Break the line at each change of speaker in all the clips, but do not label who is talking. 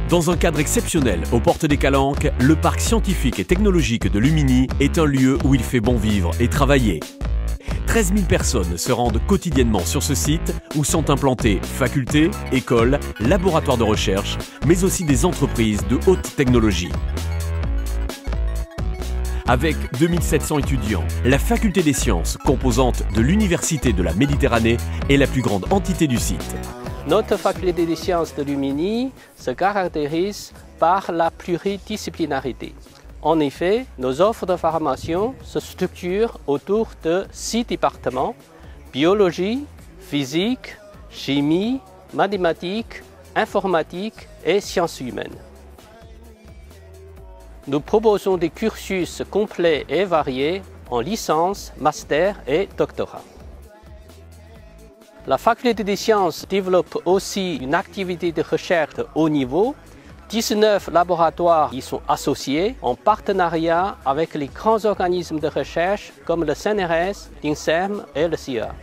Dans un cadre exceptionnel, aux portes des Calanques, le parc scientifique et technologique de Lumini est un lieu où il fait bon vivre et travailler. 13 000 personnes se rendent quotidiennement sur ce site où sont implantées facultés, écoles, laboratoires de recherche, mais aussi des entreprises de haute technologie. Avec 2700 étudiants, la faculté des sciences, composante de l'Université de la Méditerranée, est la plus grande entité du site.
Notre faculté des sciences de Lumini se caractérise par la pluridisciplinarité. En effet, nos offres de formation se structurent autour de 6 départements: biologie, physique, chimie, mathématiques, informatique et sciences humaines. Nous proposons des cursus complets et variés en licence, master et doctorat. La faculté des sciences développe aussi une activité de recherche de haut niveau. 19 laboratoires y sont associés en partenariat avec les grands organismes de recherche comme le CNRS, l'INSERM et le CIA.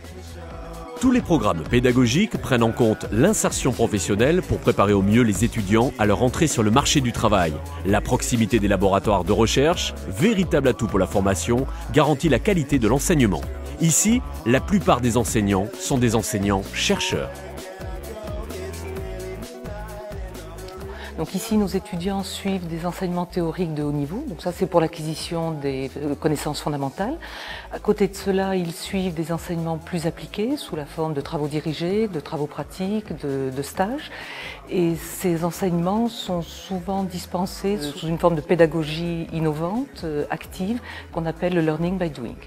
Tous les programmes pédagogiques prennent en compte l'insertion professionnelle pour préparer au mieux les étudiants à leur entrée sur le marché du travail. La proximité des laboratoires de recherche, véritable atout pour la formation, garantit la qualité de l'enseignement. Ici, la plupart des enseignants sont des enseignants-chercheurs.
Donc ici, nos étudiants suivent des enseignements théoriques de haut niveau. Donc ça, c'est pour l'acquisition des connaissances fondamentales. À côté de cela, ils suivent des enseignements plus appliqués sous la forme de travaux dirigés, de travaux pratiques, de stages. Et ces enseignements sont souvent dispensés sous une forme de pédagogie innovante, active, qu'on appelle le learning by doing.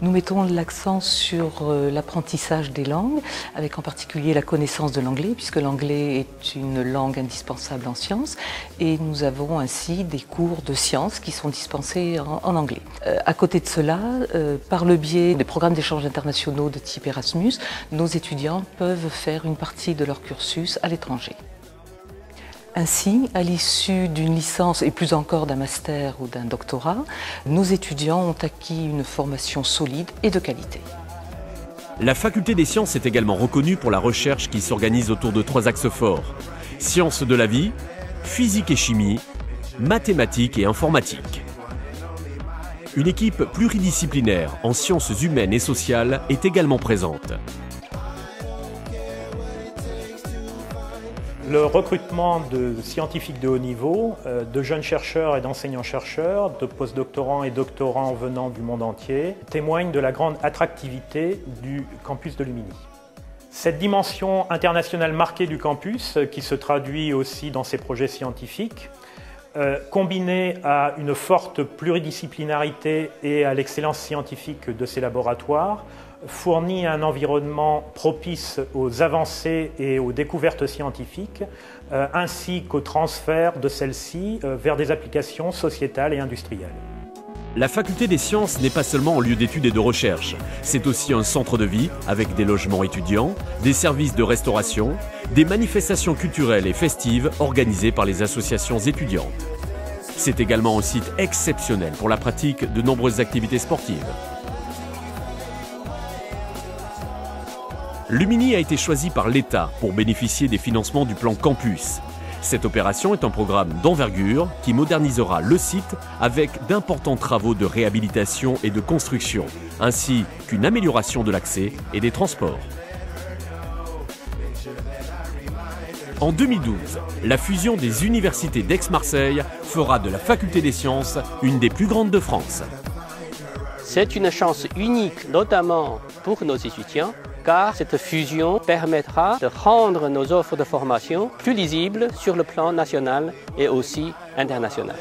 Nous mettons l'accent sur l'apprentissage des langues, avec en particulier la connaissance de l'anglais, puisque l'anglais est une langue indispensable en sciences, et nous avons ainsi des cours de sciences qui sont dispensés en anglais. À côté de cela, par le biais des programmes d'échanges internationaux de type Erasmus, nos étudiants peuvent faire une partie de leur cursus à l'étranger. Ainsi, à l'issue d'une licence et plus encore d'un master ou d'un doctorat, nos étudiants ont acquis une formation solide et de qualité.
La faculté des sciences est également reconnue pour la recherche qui s'organise autour de 3 axes forts: sciences de la vie, physique et chimie, mathématiques et informatique. Une équipe pluridisciplinaire en sciences humaines et sociales est également présente.
Le recrutement de scientifiques de haut niveau, de jeunes chercheurs et d'enseignants-chercheurs, de postdoctorants et doctorants venant du monde entier, témoigne de la grande attractivité du campus de Lumini. Cette dimension internationale marquée du campus, qui se traduit aussi dans ses projets scientifiques, combinée à une forte pluridisciplinarité et à l'excellence scientifique de ses laboratoires, fournit un environnement propice aux avancées et aux découvertes scientifiques, ainsi qu'au transfert de celles-ci vers des applications sociétales et industrielles.
La faculté des sciences n'est pas seulement un lieu d'études et de recherche, c'est aussi un centre de vie avec des logements étudiants, des services de restauration, des manifestations culturelles et festives organisées par les associations étudiantes. C'est également un site exceptionnel pour la pratique de nombreuses activités sportives. Lumini a été choisi par l'État pour bénéficier des financements du plan Campus. Cette opération est un programme d'envergure qui modernisera le site avec d'importants travaux de réhabilitation et de construction, ainsi qu'une amélioration de l'accès et des transports. En 2012, la fusion des universités d'Aix-Marseille fera de la faculté des sciences une des plus grandes de France.
C'est une chance unique, notamment pour nos étudiants, car cette fusion permettra de rendre nos offres de formation plus lisibles sur le plan national et aussi international.